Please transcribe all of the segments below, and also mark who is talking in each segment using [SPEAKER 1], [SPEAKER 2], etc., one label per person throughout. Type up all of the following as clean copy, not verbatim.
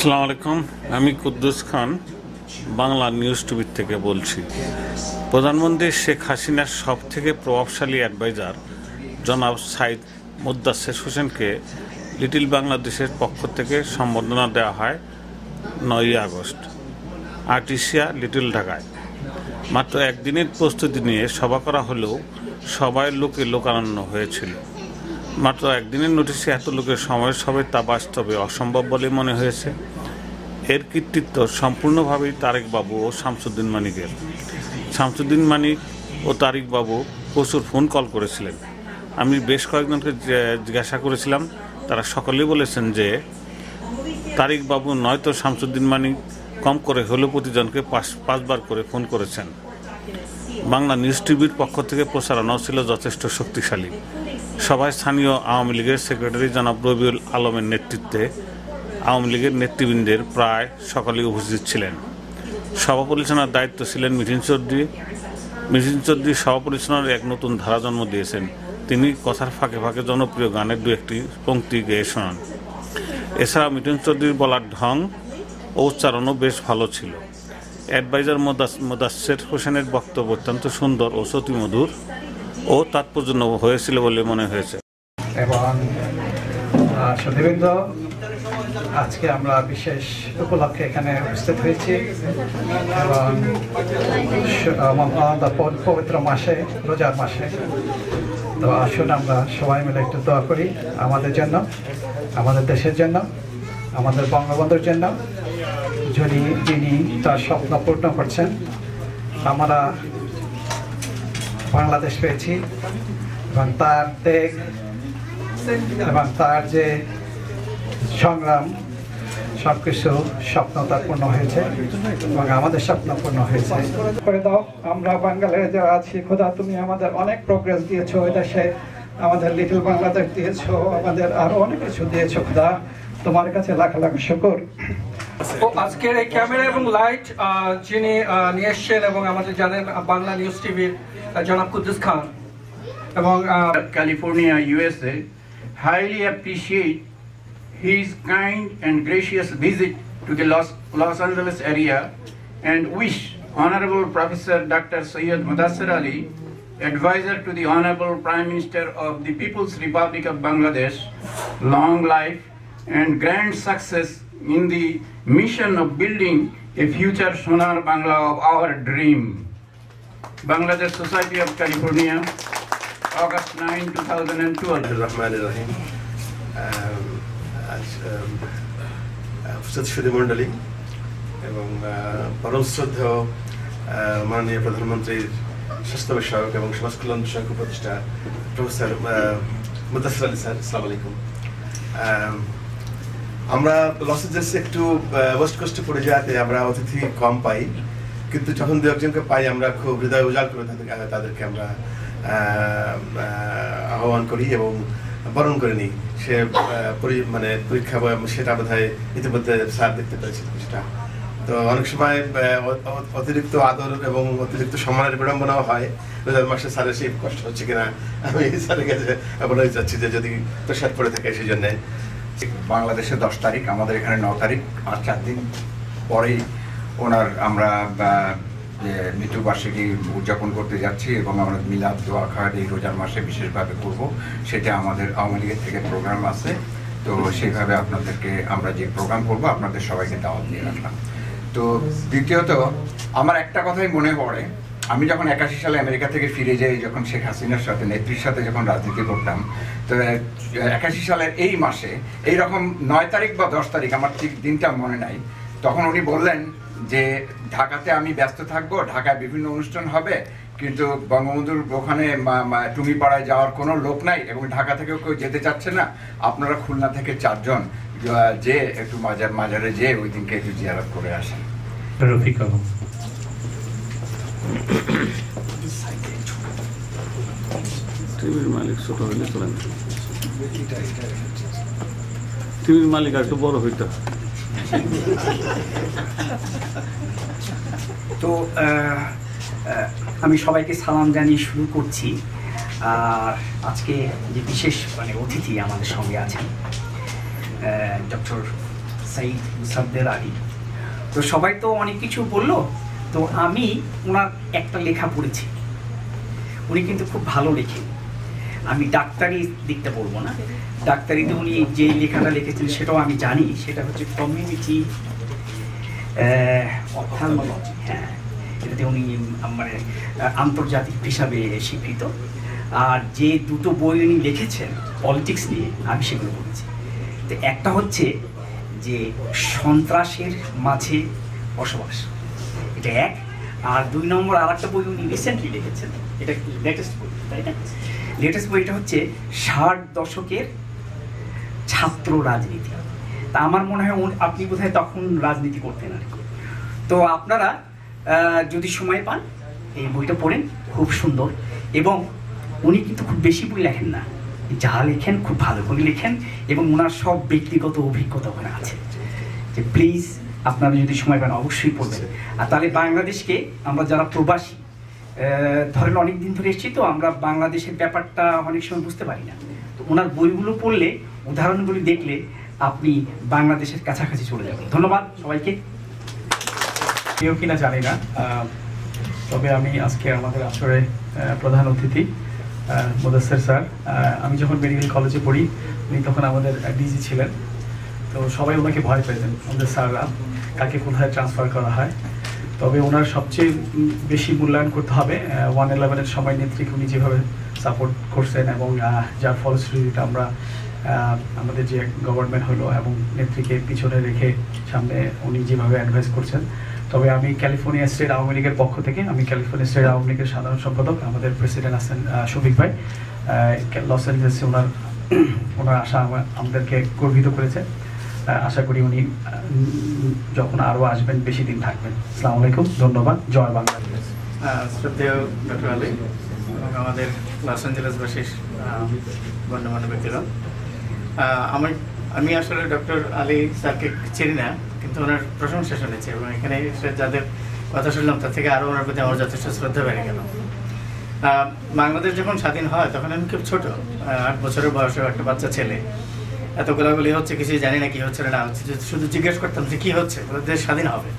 [SPEAKER 1] আসসালামু আলাইকুম, আমি কুদ্দুস খান বাংলা নিউজ টিভি থেকে বলছি। প্রধানমন্ত্রী শেখ হাসিনার সব থেকে প্রভাবশালী অ্যাডভাইজার জনাব সাইদ মুদাচ্ছের হোসেনকে লিটল বাংলাদেশের পক্ষ থেকে সম্বর্ধনা দেওয়া হয় 9ই আগস্ট আর্টিসিয়া লিটল ঢাকায়। মাত্র একদিনের প্রস্তুতি নিয়ে সভা করা হলেও সবাই লোকারণ্য হয়েছিল। মাত্র একদিনের নোটিশে এত লোকের সমাবেশ হবে তা বাস্তবে অসম্ভব বলে মনে হয়েছে। এর কৃতিত্ব সম্পূর্ণভাবেই তারেক বাবু ও শামসুদ্দিন মানিকের। শামসুদ্দিন মানিক ও তারেক বাবু প্রচুর ফোন কল করেছিলেন। আমি বেশ কয়েকজনকে জিজ্ঞাসা করেছিলাম, তারা সকলেই বলেছেন যে তারেক বাবু নয়তো শামসুদ্দিন মানিক কম করে হলেও প্রতিজনকে পাঁচবার করে ফোন করেছেন। বাংলা নিউজ টিভির পক্ষ থেকে প্রচারণাও ছিল যথেষ্ট শক্তিশালী। সভায় স্থানীয় আওয়ামী লীগের সেক্রেটারি জনাব রবিউল আলমের নেতৃত্বে আওয়ামী লীগের নেতৃবৃন্দের প্রায় সকলেই উপস্থিত ছিলেন। সভা পরিচালনার দায়িত্ব ছিলেন মিঠুন চৌধুরী। মিঠুন চৌধুরী সভা পরিচালনার এক নতুন ধারা জন্ম দিয়েছেন। তিনি কথার ফাঁকে ফাঁকে জনপ্রিয় গানের দু একটি পংক্তি গেয়ে শোনান। এছাড়া মিঠুন চৌধুরীর বলার ঢং ও উচ্চারণও বেশ ভালো ছিল। অ্যাডভাইজার মুদাচ্ছের হোসেনের বক্তব্য অত্যন্ত সুন্দর ও শ্রুতিমধুর ও তাৎপর্যপূর্ণ হয়েছিল বলে মনে হয়েছে।
[SPEAKER 2] এবং সুধীবৃন্দ, আজকে আমরা বিশেষ উপলক্ষে এখানে উপস্থিত হয়েছি এবং পবিত্র মাসে, রোজার মাসে। তো আসুন আমরা সবাই মিলে একটু দোয়া করি আমাদের জন্য, আমাদের দেশের জন্য, আমাদের বঙ্গবন্ধুর জন্য, যিনি তার স্বপ্ন পূর্ণ করছেন। আমরা বাংলাদেশ পেয়েছি এবং তার ত্যাগ এবং তার যে সংগ্রাম, সবকিছু স্বপ্ন তার পূর্ণ হয়েছে এবং আমাদের স্বপ্ন পূর্ণ হয়েছে। করে দাও, আমরা বাঙালিরা যারা আছি, খোদা তুমি আমাদের অনেক প্রোগ্রেস দিয়েছো ওই দেশে, আমাদের লিটল বাংলাদেশ দিয়েছো, আমাদের আরো অনেক কিছু দিয়েছো। খোদা তোমার কাছে লাখ লাখ শুকর।
[SPEAKER 3] আজকের এই ক্যামেরা এবং লাইট যিনি নিয়ে এসছেন এবং আমাদের জানেন বাংলা নিউজ টিভির জনাব কুদ্দুস খান এবং
[SPEAKER 4] California, USA, highly appreciate his kind and gracious visit to the Los Angeles area and wish Honorable Professor Dr. Syed Mudassir Ali, advisor to the Honorable Prime Minister of the People's Republic of Bangladesh, long life and grand success in the mission of building a future Sonar Bangla of our dream. Bangladesh Society of California, August 9, 2012.
[SPEAKER 5] Rahmanir-Rahim. সদস্যদের মণ্ডলী এবং পরম শ্রদ্ধেয় মাননীয় প্রধানমন্ত্রীর স্বাস্থ্য বিষয়ক এবং সমাজ কল্যাণ বিষয়ক উপদেষ্টা প্রফেসর মুদাচ্ছের আলী স্যার, আসসালামু আলাইকুম। আমরা লস এঞ্জেলেসে একটু ওয়েস্ট কোস্টে পড়ে যাওয়াতে আমরা অতিথি কম পাই, কিন্তু যখন দু একজনকে পাই আমরা খুব হৃদয় উজাড় করে তাদেরকে আমরা আহ্বান করি এবং বরণ করে নিই। সে পরীক্ষা সেটা বোধ হয় ইতিমধ্যে স্যার দেখতে পেরেছেন সেটা। তো অনেক সময় অতিরিক্ত আদর এবং অতিরিক্ত সম্মানের বিড়ম্বনাও হয়। রোজার মাসে স্যারের সেই কষ্ট হচ্ছে কিনা আমি স্যারের কাছে বলে যাচ্ছি যে যদি প্রেশার পড়ে থাকে সেই জন্যে।
[SPEAKER 6] বাংলাদেশে 10 তারিখ, আমাদের এখানে 9 তারিখ, আর 4 দিন পরেই ওনার আমরা মৃত্যুবার্ষিকী উদযাপন করতে যাচ্ছি এবং আমরা মিলাদ দোয়া খাওয়ার এই রোজার মাসে বিশেষভাবে করব। সেটা আমাদের আওয়ামী লীগের থেকে প্রোগ্রাম আছে, তো সেইভাবে আপনাদেরকে আমরা যে প্রোগ্রাম করব আপনাদের সবাইকে দাওয়াত দিয়ে রাখলাম। তো দ্বিতীয়ত আমার একটা কথাই মনে পড়ে, আমি যখন 81 সালে আমেরিকা থেকে ফিরে যাই, যখন শেখ হাসিনার সাথে নেত্রীর সাথে যখন রাজনীতি করতাম, তো 81 সালের এই মাসে এইরকম 9 তারিখ বা 10 তারিখ, আমার ঠিক দিনটা মনে নাই, তখন উনি বললেন যে ঢাকাতে আমি ব্যস্ত থাকবো, ঢাকায় বিভিন্ন অনুষ্ঠান হবে, কিন্তু বঙ্গবন্ধুর ওখানে টুঙ্গিপাড়ায় যাওয়ার কোনো লোক নাই এবং ঢাকা থেকেও কেউ যেতে চাচ্ছে না, আপনারা খুলনা থেকে 4 জন যে একটু মাজারে যেয়ে ওই দিনকে একটু জিয়ারত করে আসেন।
[SPEAKER 2] রফিক আলম।
[SPEAKER 1] টিভির মালিক ছোট হইলে চলেন, টিভির মালিক আর একটু বড় হইতে।
[SPEAKER 7] তো আমি সবাইকে সালাম জানিয়ে শুরু করছি। আজকে যে বিশেষ অতিথি আমাদের সঙ্গে আছেন ডক্টর সাইদ মুসাদ্দের আলী। তো সবাই তো অনেক কিছু বললো, তো আমি ওনার একটা লেখা পড়েছি। উনি কিন্তু খুব ভালো লেখেন। আমি ডাক্তারি দিকটা বলবো না, ডাক্তারিতে উনি যে লেখাটা লিখেছেন সেটাও আমি জানি। সেটা হচ্ছে কমিউনিটি অপথ্যালমোলজি। হ্যাঁ, এটাতে উনি মানে আন্তর্জাতিক হিসাবে স্বীকৃত। আর যে দুটো বই উনি লিখেছেন পলিটিক্স নিয়ে, আমি সেগুলো পড়েছি। তো একটা হচ্ছে যে সন্ত্রাসের মাঝে বসবাস, এটা এক। আর 2 নম্বর আর একটা বই উনি রিসেন্টলি লিখেছেন, এটা লেটেস্ট বই, তাই না? লেটেস্ট বইটা হচ্ছে 60 দশকের ছাত্র রাজনীতি। তা আমার মনে হয় আপনি বোধহয় তখন রাজনীতি করতেন আর কি। তো আপনারা যদি সময় পান এই বইটা পড়েন, খুব সুন্দর। এবং উনি কিন্তু খুব বেশি বই লেখেন না, যা লেখেন খুব ভালো করে লেখেন, এবং ওনার সব ব্যক্তিগত অভিজ্ঞতা ওখানে আছে। যে প্লিজ আপনারা যদি সময় পান অবশ্যই পড়বেন। আর তাহলে বাংলাদেশকে আমরা যারা প্রবাসী, ধরেন অনেক দিন ধরে এসেছি, তো আমরা বাংলাদেশের ব্যাপারটা অনেক সময় বুঝতে পারি না। তো ওনার বইগুলো পড়লে, উদাহরণগুলি দেখলে আপনি বাংলাদেশের কাছাকাছি চলে যাবেন। ধন্যবাদ সবাইকে।
[SPEAKER 2] কেউ কিনা জানি না, তবে আমি আজকে আমাদের আসরে প্রধান অতিথি মুদাসসির স্যার। আমি যখন মেডিকেল কলেজে পড়ি উনি তখন আমাদের ডিজি ছিলেন। তো সবাই ওনাকে ভয় পেতেন, আমাদের স্যাররা, কাকে কোথায় ট্রান্সফার করা হয়। তবে ওনার সবচেয়ে বেশি মূল্যায়ন করতে হবে 111-এর সময় নেত্রীকে উনি যেভাবে সাপোর্ট করছেন, এবং যার ফলশ্রুতিতে আমরা আমাদের যে গভর্নমেন্ট হলো এবং নেত্রীকে পিছনে রেখে সামনে উনি যেভাবে অ্যাডভাইস করছেন। তবে আমি ক্যালিফোর্নিয়া স্টেট আওয়ামী লীগের পক্ষ থেকে, আমি ক্যালিফোর্নিয়া স্টেট আওয়ামী লীগের সাধারণ সম্পাদক, আমাদের প্রেসিডেন্ট আছেন শফিক ভাই, লস অ্যাঞ্জেলেসে ওনার আশা আমাদেরকে গর্বিত করেছে। আশা করি উনি যখন আরও আসবেন বেশি দিন থাকবেন। আসসালামু আলাইকুম, ধন্যবাদ, জয় বাংলা।
[SPEAKER 8] শ্রদ্ধেয় ডক্টর আলী এবং আমাদের লস অ্যাঞ্জেলেসবাসীর গণ্যমান্য ব্যক্তিগণ, আমি আসলে ডক্টর আলী স্যারকে চিনি না, কিন্তু ওনার প্রশংসা শুনেছি, এবং এখানে যাদের কথা শুনলাম তার থেকে আরও ওনার প্রতি আমার যথেষ্ট শ্রদ্ধা বেড়ে গেল। বাংলাদেশ যখন স্বাধীন হয় তখন আমি খুব ছোট, 8 বছরের বয়সের একটা বাচ্চা ছেলে। এত গোলাগুলি হচ্ছে, কিছুই জানি না কি হচ্ছে না হচ্ছে, শুধু জিজ্ঞেস করতাম যে কী হচ্ছে। বলে দেশ স্বাধীন হবে।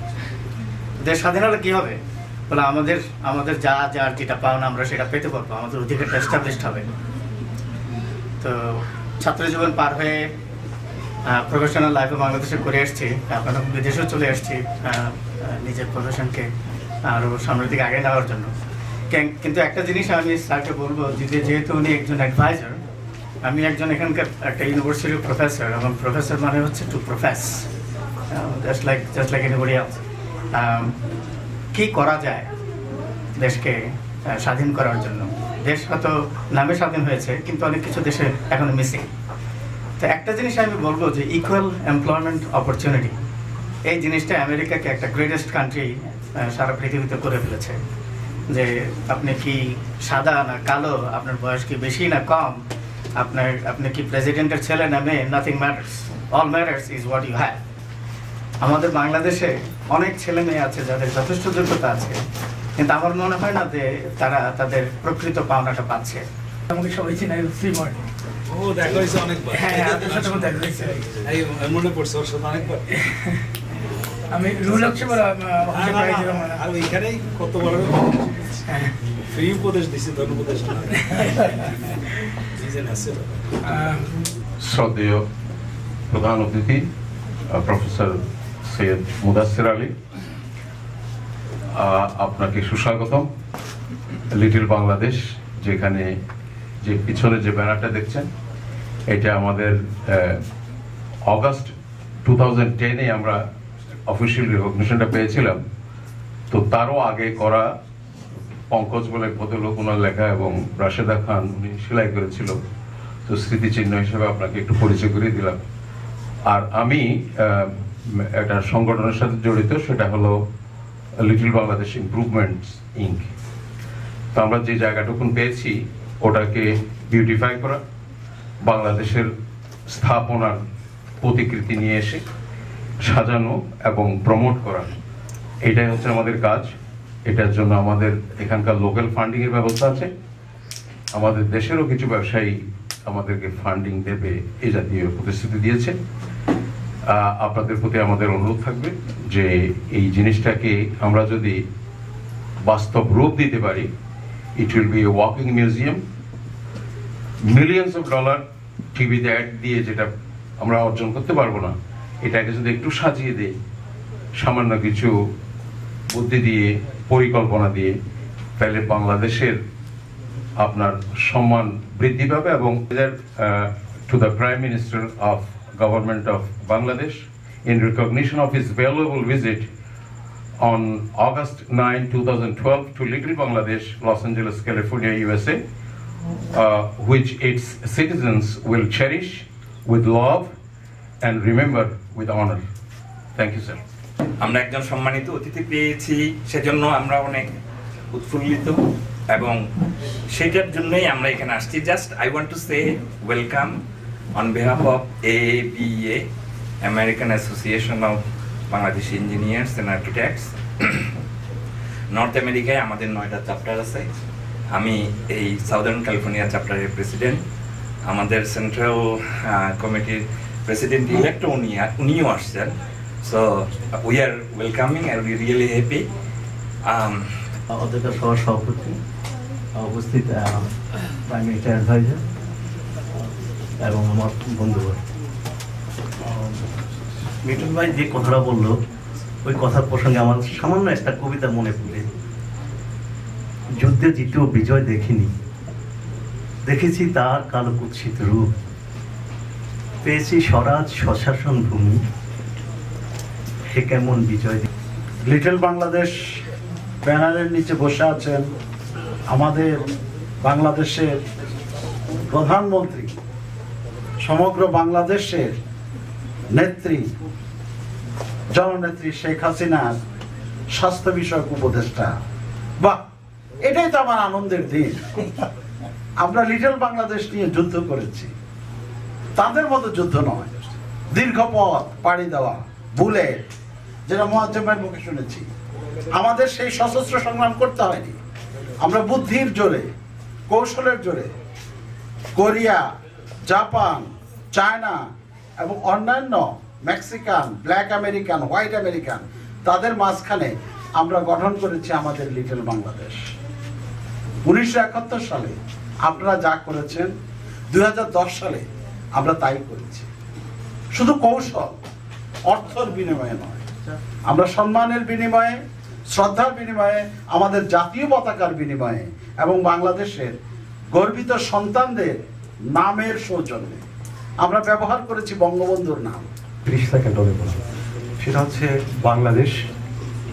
[SPEAKER 8] দেশ স্বাধীন হলে কী হবে? বলে আমাদের যার যেটা পাওনা আমরা সেটা পেতে পারবো, আমাদের অধিকারটা এস্টাবলিশড হবে। তো ছাত্র জীবন পার হয়ে প্রফেশনাল লাইফে বাংলাদেশে করে এসেছি, এখন বিদেশেও চলে এসেছি নিজের প্রফেশনকে আরও সামনের দিকে আগে নেওয়ার জন্য। কিন্তু একটা জিনিস আমি স্যারকে বলবো, যেহেতু উনি একজন অ্যাডভাইজার, আমি একজন এখানকার একটা ইউনিভার্সিটির প্রফেসর, এবং প্রফেসর মানে হচ্ছে to profess, just like anybody else. কী করা যায় দেশকে স্বাধীন করার জন্য? দেশ হয়তো নামে স্বাধীন হয়েছে, কিন্তু অনেক কিছু দেশে এখনো মিসিং। তো একটা জিনিস আমি বলবো যে ইকুয়াল এমপ্লয়মেন্ট অপরচুনিটি, এই জিনিসটা আমেরিকাকে একটা গ্রেটেস্ট কান্ট্রি সারা পৃথিবীতে করে ফেলেছে। যে আপনি কি সাদা না কালো, আপনার বয়স কি বেশি না কম, আপনি কি প্রেসিডেন্টের ছেলে না মেয়ে, nothing matters, all matters is what you have. আমাদের বাংলাদেশে অনেক ছেলে মেয়ে আছে যাদের যথেষ্ট যোগ্যতা আছে, কিন্তু আমার মনে হয় না যে তারা তাদের প্রকৃত পাওনাটা পাচ্ছে।
[SPEAKER 9] আমাকে সবাই চিনে ফ্রি মর্নিং।
[SPEAKER 10] ও দেখা হয়েছে অনেকবার।
[SPEAKER 9] হ্যাঁ, আপনার সাথে আমার দেখা হয়েছে।
[SPEAKER 10] এই মনে পড়ছে ওর সাথে অনেকবার।
[SPEAKER 9] আমি রুল হচ্ছে
[SPEAKER 10] আর ওইখানেই কত বড় ফ্রি উপদেশ দিছি, ধন উপদেশ না।
[SPEAKER 11] শ্রদ্ধেয় প্রধান অতিথি প্রফেসর সৈয়দ মুদাসসির আলী, আপনাকে সুস্বাগতম। লিটল বাংলাদেশ, যেখানে যে পিছনে যে ব্যানারটা দেখছেন, এটা আমাদের অগাস্ট 2010-এ আমরা অফিসিয়াল রিকগনিশনটা পেয়েছিলাম। তো তারও আগে করা পঙ্কজ বলে ভদ্রলোক, ওনার লেখা, এবং রাশেদা খান উনি সেলাই করেছিল। তো স্মৃতিচিহ্ন হিসেবে আপনাকে একটু পরিচয় করিয়ে দিলাম। আর আমি একটা সংগঠনের সাথে জড়িত, সেটা হলো লিটল বাংলাদেশ ইমপ্রুভমেন্টস ইনক। তো আমরা যে জায়গাটুকুন পেয়েছি ওটাকে বিউটিফাই করা, বাংলাদেশের স্থাপনার প্রতিকৃতি নিয়ে এসে সাজানো এবং প্রমোট করা, এটাই হচ্ছে আমাদের কাজ। এটার জন্য আমাদের এখানকার লোকাল ফান্ডিংয়ের ব্যবস্থা আছে। আমাদের দেশেরও কিছু ব্যবসায়ী আমাদেরকে ফান্ডিং দেবে এই জাতীয় প্রতিশ্রুতি দিয়েছে। আপনাদের প্রতি আমাদের অনুরোধ থাকবে যে এই জিনিসটাকে আমরা যদি বাস্তব রূপ দিতে পারি, it will B A walking museum. Millions of dollar টিভিতে অ্যাড দিয়ে যেটা আমরা অর্জন করতে পারবো না, এটাকে যদি একটু সাজিয়ে দেই সামান্য কিছু বুদ্ধি দিয়ে, পরিকল্পনা দিয়ে, তাহলে বাংলাদেশের আপনার সম্মান বৃদ্ধি পাবে। এবং to the prime minister of government of Bangladesh in recognition of his valuable visit on August 9, 2012 to Little Bangladesh, Los Angeles, California, USA, which its citizens will cherish with love and remember with honor. Thank you, sir.
[SPEAKER 12] আমরা একজন সম্মানিত অতিথি পেয়েছি, সেজন্য আমরা অনেক উৎফুল্লিত এবং সেটার জন্যই আমরা এখানে আসছি। Just I want to say welcome on behalf of ABA, American Association of Bangladeshi Engineers and Architects. North আমেরিকায় আমাদের 9টা চ্যাপ্টার আছে। আমি এই সাউদার্ন ক্যালিফোর্নিয়া চ্যাপ্টারের প্রেসিডেন্ট। আমাদের সেন্ট্রাল কমিটির প্রেসিডেন্ট ইলেক্ট উনিও আসছেন। So we are welcoming and we really happy.
[SPEAKER 13] অধ্যক্ষ সহ সভাপতি, উপস্থিত প্রাইম মিনিস্টার অ্যাডভাইজার এবং আমার বন্ধুগণ, মিঠুন ভাই যে কথাটা বললো ওই কথার প্রসঙ্গে আমার সামান্য একটা কবিতা মনে পড়ে। যুদ্ধে জিতেও বিজয় দেখিনি, দেখেছি তার কালো কুৎসিত রূপ, পেয়েছি স্বরাজ স্বশাসন ভূমি, হে কেমন বিজয়।
[SPEAKER 2] লিটল বাংলাদেশ ব্যানারের নিচে বসে আছেন আমাদের বাংলাদেশের প্রধানমন্ত্রী, সমগ্র বাংলাদেশের নেত্রী, জননেত্রী শেখ হাসিনার স্বাস্থ্য বিষয়ক উপদেষ্টা। বাহ, এটাই তো আমার আনন্দের দিন। আমরা লিটল বাংলাদেশ নিয়ে যুদ্ধ করেছি, তাদের মতো যুদ্ধ নয়, দীর্ঘ পথ পাড়ি দেওয়া, বুলেট, যেটা মুয়াজ্জেম ভাইয়ের মুখে শুনেছি। আমাদের সেই সশস্ত্র সংগ্রাম করতে হয়নি, আমরা বুদ্ধির জোরে, কৌশলের জোরে কোরিয়া, জাপান, চায়না এবং অন্যান্য Mexican, black American, white American, তাদের মাঝখানে আমরা গঠন করেছি আমাদের লিটল বাংলাদেশ। 1971 সালে আপনারা যা করেছেন, 2010 সালে আমরা তাই করেছি। শুধু কৌশল, অর্থের বিনিময়ে নয়, আমরা সম্মানের বিনিময়ে, শ্রদ্ধার বিনিময়ে, আমাদের জাতীয় পতাকার বিনিময়ে এবং বাংলাদেশের গর্বিত সন্তানদের নামের সৌজন্যে আমরা ব্যবহার করেছি বঙ্গবন্ধুর নাম।
[SPEAKER 14] 30 সেকেন্ড হলে বলা, সেটা হচ্ছে বাংলাদেশ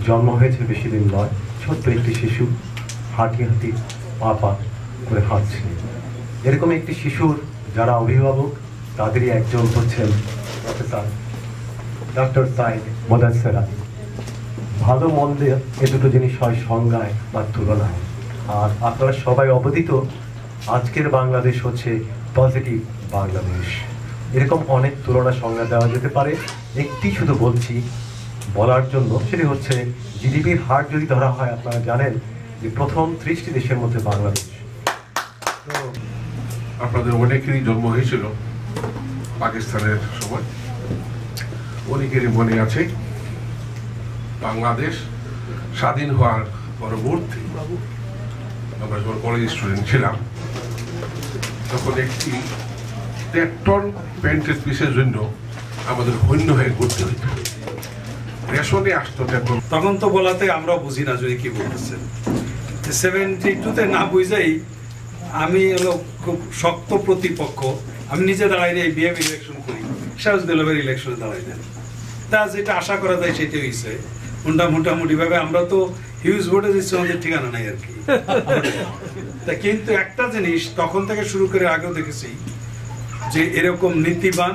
[SPEAKER 14] জন্ম হয়েছে বেশি দিন নয়, ছোট্ট একটি শিশু হাঁটি হাঁটি পা পা করে হাঁটছে। এরকম একটি শিশুর যারা অভিভাবক তাদেরই একজন হচ্ছেন প্রফেসর ডক্টর সাইদ মোদাসের আলী। ভালো মন্দে এ দুটো জিনিস হয় সংজ্ঞায় বা তুলনায়। আর আপনারা সবাই অবদিত আজকের বাংলাদেশ হচ্ছে পজিটিভ বাংলাদেশ। এরকম অনেক তুলনা সংজ্ঞা দেওয়া যেতে পারে, একটি শুধু বলছি বলার জন্য, সেটি হচ্ছে জিডিপির হার যদি ধরা হয়, আপনারা জানেন যে প্রথম 30টি দেশের মধ্যে বাংলাদেশ।
[SPEAKER 15] আপনাদের অনেকেরই জন্ম হয়েছিল পাকিস্তানের সময়, অনেকেরই মনে আছে বাংলাদেশ স্বাধীন হওয়ার পরবর্তী আমরা যখন কলেজ স্টুডেন্ট ছিলাম তখন একটি 1 টন প্যান্টের পিসের জন্য আমাদের হন্য হয়ে ঘুরতে হইত, রেশনে আসতো।
[SPEAKER 10] তখন তো বলাতে আমরা বুঝি না যদি কি বলতেছেন। 72-তে না বুঝাই আমি হলো খুব শক্ত প্রতিপক্ষ, আমি নিজে দাঁড়াই এই বিএম ইলেকশন করি, শাহজ দেলবের ইলেকশনে দাঁড়াই দেন। তা যেটা আশা করা যায় সেটাই হয়েছে মোটামুটি ভাবে। আমরা তো হিউজ ভোটে দিচ্ছি, আমাদের ঠিকানা নাই আর কি। তা কিন্তু একটা জিনিস তখন থেকে শুরু করে আগেও দেখেছি যে এরকম নীতিবান,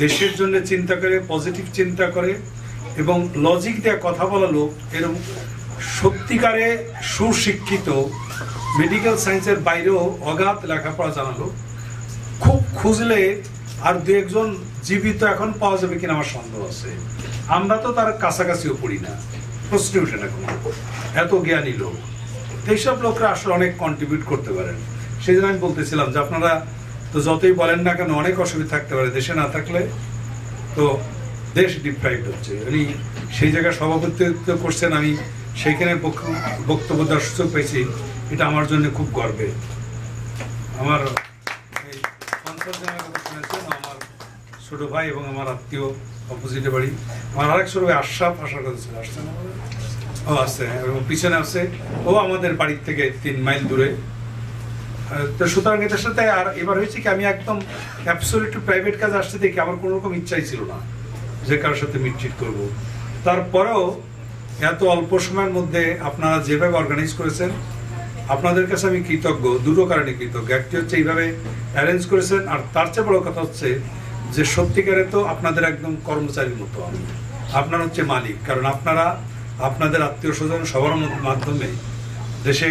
[SPEAKER 10] দেশের জন্য চিন্তা করে, পজিটিভ চিন্তা করে এবং লজিক দিয়ে কথা বলা লোক, এরকম সত্যিকারে সুশিক্ষিত, মেডিকেল সায়েন্সের বাইরেও অগাধ লেখাপড়া জানালো, খুব খুঁজলে আর 2-1 জীবিত এখন পাওয়া যাবে কিনা আমার সন্দেহ আছে। আমরা তো তার কাছাকাছিও পড়ি না, প্রশ্নই ওঠে না কোনো, এত জ্ঞানী লোক। এইসব লোকরা আসলে অনেক কন্ট্রিবিউট করতে পারেন। সেই জন্য আমি বলতেছিলাম যে আপনারা তো যতই বলেন না কেন অনেক অসুবিধা থাকতে পারে, দেশে না থাকলে তো দেশ ডিপ্রাইভড হচ্ছে। উনি সেই জায়গায় সভাপতিত্ব করছেন, আমি সেইখানে বক্তব্য দেওয়ার সুযোগ পেয়েছি, এটা আমার জন্য খুব গর্বের। আমার এই পঞ্চায়েতের কথা শুনেছেন, আমার ছোট ভাই এবং আমার আত্মীয় অপোজিটে বাড়ি, আমার আরেক ছোট ভাই আশরাফ আসার কথা ছিল, আসছে না? ও আসছে, এবং পিছনে আছে, ও আমাদের বাড়ির থেকে 3 মাইল দূরে। তো সুতরাং এদের সাথে আর এবার হয়েছে কি, আমি একদম অ্যাবসলিউটলি প্রাইভেট কাজে আসতে দেখি আমার কোনো রকম ইচ্ছাই ছিল না যে কারোর সাথে মিটচিট করব। তারপরেও এত অল্প সময়ের মধ্যে আপনারা যেভাবে অর্গানাইজ করেছেন, আপনাদের কাছে আমি কৃতজ্ঞ। দুটো কারণে কৃতজ্ঞ। একটি হচ্ছে এইভাবে অ্যারেঞ্জ করেছেন, আর তার চেয়ে বড় কথা হচ্ছে যে সত্যিকারে তো আপনাদের একদম কর্মচারীর মতো আমি, আপনারা হচ্ছে মালিক। কারণ আপনারা আপনাদের আত্মীয় স্বজন সবার মাধ্যমে দেশে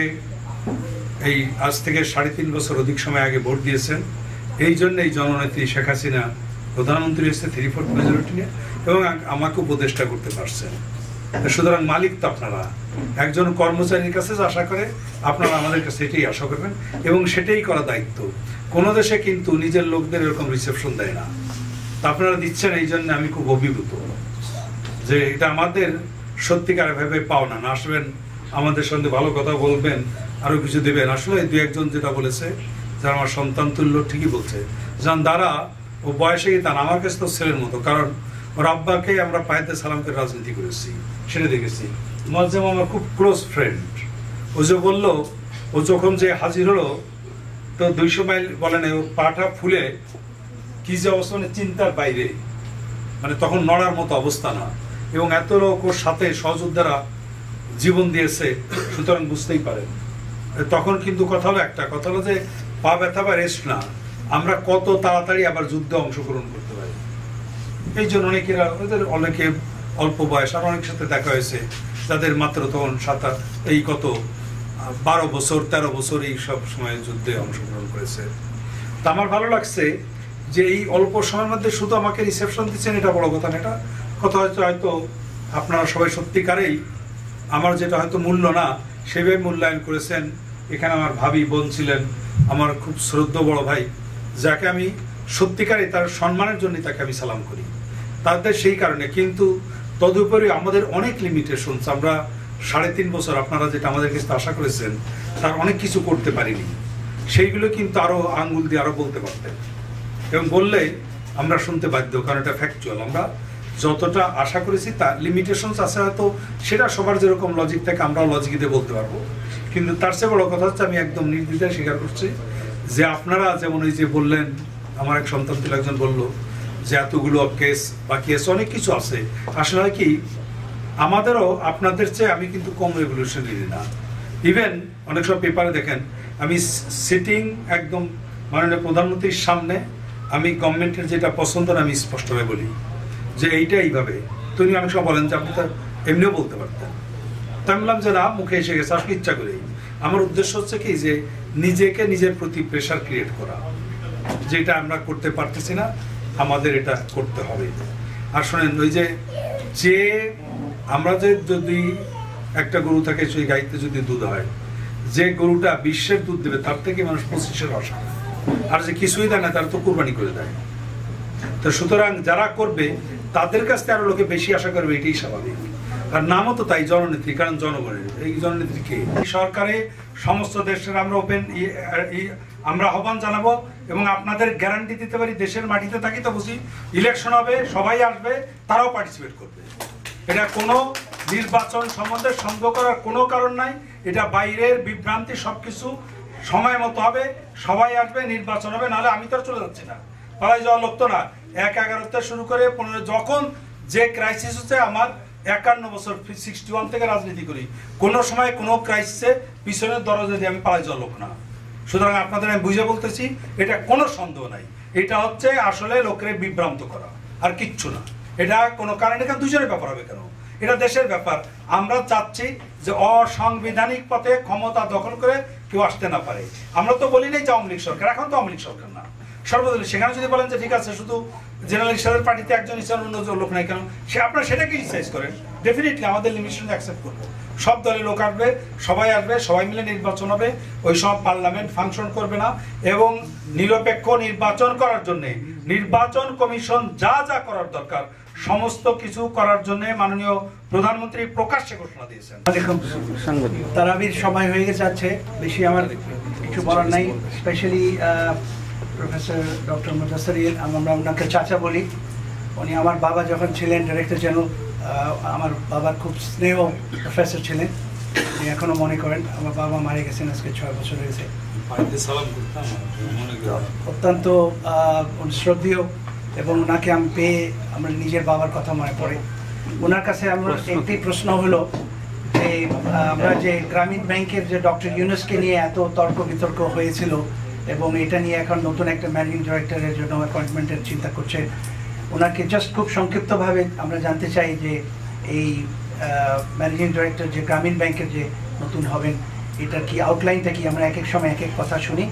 [SPEAKER 10] এই আজ থেকে 3.5 বছর অধিক সময় আগে ভোট দিয়েছেন। এই জন্য এই জননেত্রী শেখ হাসিনা প্রধানমন্ত্রী হয়েছে 3/4 মেজরিটি নিয়ে, এবং আমাকে উপদেষ্টা করতে পারছেন। সুতরাং মালিক তো আপনারা। একজন কর্মচারীর কাছে আশা করে, আপনারা আমাদের কাছে এটাই আশা করবেন, এবং সেটাই করা দায়িত্ব। কোনো দেশে কিন্তু নিজের লোকদের এরকম রিসেপশন দেয় না, তা আপনারা দিচ্ছেন। এই জন্য আমি খুব অভিভূত যে এটা আমাদের সত্যিকার ভাবে পাওনা। না আসবেন, আমাদের সঙ্গে ভালো কথা বলবেন, আরো কিছু দেবেন। আসলে 2-1 যেটা বলেছে, যারা আমার সন্তান তুল্য, ঠিকই বলছে। যান দ্বারা ও বয়সে তান আমার কাছে তো ছেলের মতো, কারণ ওর আব্বাকে আমরা পায়েতে সালাম করে রাজনীতি করেছি, সেটা দেখেছি। মোয়াজ্জেম আমার খুব ক্লোজ ফ্রেন্ড। ও যে বললো, ও যখন যে হাজির হলো, তো 200 মাইল বলেন ও পাটা ফুলে কি যে অবস্থা, মানে চিন্তার বাইরে, মানে তখন নড়ার মতো অবস্থা না। এবং এত লোক ওর সাথে সহযোদ্ধারা জীবন দিয়েছে, সুতরাং বুঝতেই পারেন। তখন কিন্তু কথা হলো একটা, কথা হলো যে পা ব্যথা বা রেস্ট না, আমরা কত তাড়াতাড়ি আবার যুদ্ধে অংশগ্রহণ করতে পারি। এই জন্য অনেকে অল্প বয়স, আর অনেক সাথে দেখা হয়েছে যাদের মাত্র তখন 12 বছর 13 বছর এই সব সময় যুদ্ধে অংশগ্রহণ করেছে। তা আমার ভালো লাগছে যে এই অল্প সময়ের মধ্যে শুধু আমাকে রিসেপশন দিচ্ছেন, এটা বড় কথা না। এটা কথা হয়তো আপনারা সবাই সত্যিকারেই আমার যেটা হয়তো মূল্য না, সেভাবে মূল্যায়ন করেছেন। এখানে আমার ভাবি বোন ছিলেন, আমার খুব শ্রদ্ধেয় বড় ভাই, যাকে আমি সত্যিকারে তার সম্মানের জন্য তাকে আমি সালাম করি, তাদের সেই কারণে। কিন্তু তদুপরি আমাদের অনেক লিমিটেশন, আমরা 3.5 বছর আপনারা যেটা আমাদের কাছে আশা করেছেন, তার অনেক কিছু করতে পারিনি। সেইগুলো কিন্তু আরো আঙ্গুল দিয়ে আরো বলতে পারতেন, এবং বললে আমরা শুনতে বাধ্য, কারণ এটা ফ্যাকচুয়াল। আমরা যতটা আশা করেছি তার লিমিটেশনস আছে, হয়তো সেটা সবার যেরকম লজিক থাকে আমরাও লজিক দিয়ে বলতে পারবো। কিন্তু তার চেয়ে বড় কথা হচ্ছে, আমি একদম নির্দ্বিধায় স্বীকার করছি যে আপনারা যেমন এই যে বললেন, আমার এক সন্তান ছিল, একজন বললো যে এতগুলো কেস বা কেস অনেক কিছু আছে। আসলে হয় কি, আমাদেরও আপনাদের চেয়ে আমি কিন্তু কম রেভলিউশনারি না। ইভেন অনেক সব পেপারে দেখেন, আমি সিটিং একদম মাননীয় প্রধানমন্ত্রীর সামনে আমি গভর্নমেন্টের যেটা পছন্দ না, আমি স্পষ্টভাবে বলি যে এইটা এইভাবে। তিনি অনেক সময় বলেন যে আপনি তো এমনিও বলতে পারতেন। তা আমি বললাম যে না, মুখে এসে গেছে, আসলে ইচ্ছা করেই। আমার উদ্দেশ্য হচ্ছে কি, যে নিজেকে নিজের প্রতি প্রেশার ক্রিয়েট করা, যেটা আমরা করতে পারতেছি না, আমাদের এটা করতে হবে। আর শোনেন, ওই যে আমরা যে যদি একটা গরু থাকে, সেই গাইতে যদি দুধ হয়, যে গরুটা বিশ্বের দুধ দেবে তার থেকে মানুষ 25-এর আশা, আর যে কিছুই দেয় না তার তো কুরবানি করে দেয়। তো সুতরাং যারা করবে তাদের কাছ থেকে আরো লোকে বেশি আশা করবে, এটাই স্বাভাবিক। আর নামও তো তাই, জননেত্রী, কারণ জনগণের। এই জননেত্রী কে? সরকারে সমস্ত দেশের আমরা আমরা আহ্বান জানাবো, এবং আপনাদের গ্যারান্টি দিতে পারি, দেশের মাটিতে থাকি তো বুঝি, ইলেকশন হবে, সবাই আসবে, তারাও পার্টিসিপেট করবে। এটা কোনো নির্বাচন সম্বন্ধে সন্দেহ করার কোনো কারণ নাই। এটা বাইরের বিভ্রান্তি, সবকিছু সময় মতো হবে, সবাই আসবে, নির্বাচন হবে। নাহলে আমি তো চলে যাচ্ছি না, পালাই যাওয়ার লোক তো না। 1-11 শুরু করে 15, যখন যে ক্রাইসিস হচ্ছে, আমার 51 বছর 61 থেকে রাজনীতি করি, কোনো সময় কোনো ক্রাইসিসে পিছনের দরজা দিয়ে আমি পালাই যাওয়ার লোক না। সুতরাং আপনাদের আমি বুঝে বলতেছি, এটা কোনো সন্দেহ নাই। এটা হচ্ছে আসলে লোকের বিভ্রান্ত করা, আর কিচ্ছু না। এটা কোনো কারণে কেন দুজনের ব্যাপার হবে কেন? এটা দেশের ব্যাপার। আমরা চাচ্ছি যে অসাংবিধানিক পথে ক্ষমতা দখল করে কেউ আসতে না পারে। আমরা তো বলি নাই যে আওয়ামী লীগ সরকার, এখন তো আওয়ামী লীগ সরকার না, সর্বদলীয়, সেখানে যদি বলেন যে ঠিক আছে শুধু জেনারেল ইশাদের পার্টিতে একজন ইচ্ছা অন্য লোক নাই কেন, সে আপনারা সেটাকে রিসাইজ করেন, ডেফিনেটলি আমাদের লিমিটেশন অ্যাকসেপ্ট করবো। সব দলের লোক আসবে, সবাই মিলে নির্বাচন হবে, ওই সব পার্লামেন্ট ফাংশন করবে না, এবং নিরপেক্ষ নির্বাচন করার জন্য নির্বাচন কমিশন যা যা করার দরকার সমস্ত কিছু করার জন্য মাননীয় প্রধানমন্ত্রী প্রকাশ্যে ঘোষণা দিয়েছেন।
[SPEAKER 2] তারাবির সময় হয়ে যাচ্ছে, বেশি আমার কিছু বলার নাই। স্পেশালি প্রফেসর ডক্টর মুদাসসির, আমরা ওনাকে চাচা বলি। উনি আমার বাবা যখন ছিলেন ডিরেক্টর জেনারেল, আমার বাবার খুব স্নেহ প্রফেসর ছিলেন, উনি এখনও মনে করেন। আমার বাবা মারা গেছেন আজকে 6 বছর হয়েছে। অত্যন্ত শ্রদ্ধেয়, এবং ওনাকে আমি পেয়ে আমার নিজের বাবার কথা মনে পড়ে। ওনার কাছে আমার একটি প্রশ্ন হলো যে আমরা যে গ্রামীণ ব্যাংকের যে ডক্টর ইউনুসকে নিয়ে এত তর্ক বিতর্ক হয়েছিল, এবং এটা নিয়ে এখন নতুন একটা ম্যানেজিং ডিরেক্টরের জন্য অ্যাপয়েন্টমেন্টের চিন্তা করছে, ওনাকে জাস্ট খুব সংক্ষিপ্তভাবে আমরা জানতে চাই যে এই ম্যানেজিং ডিরেক্টর যে গ্রামীণ ব্যাংকের যে নতুন হবেন, এটার কি আউটলাইনটা কি? আমরা এক এক সময় এক এক কথা শুনি।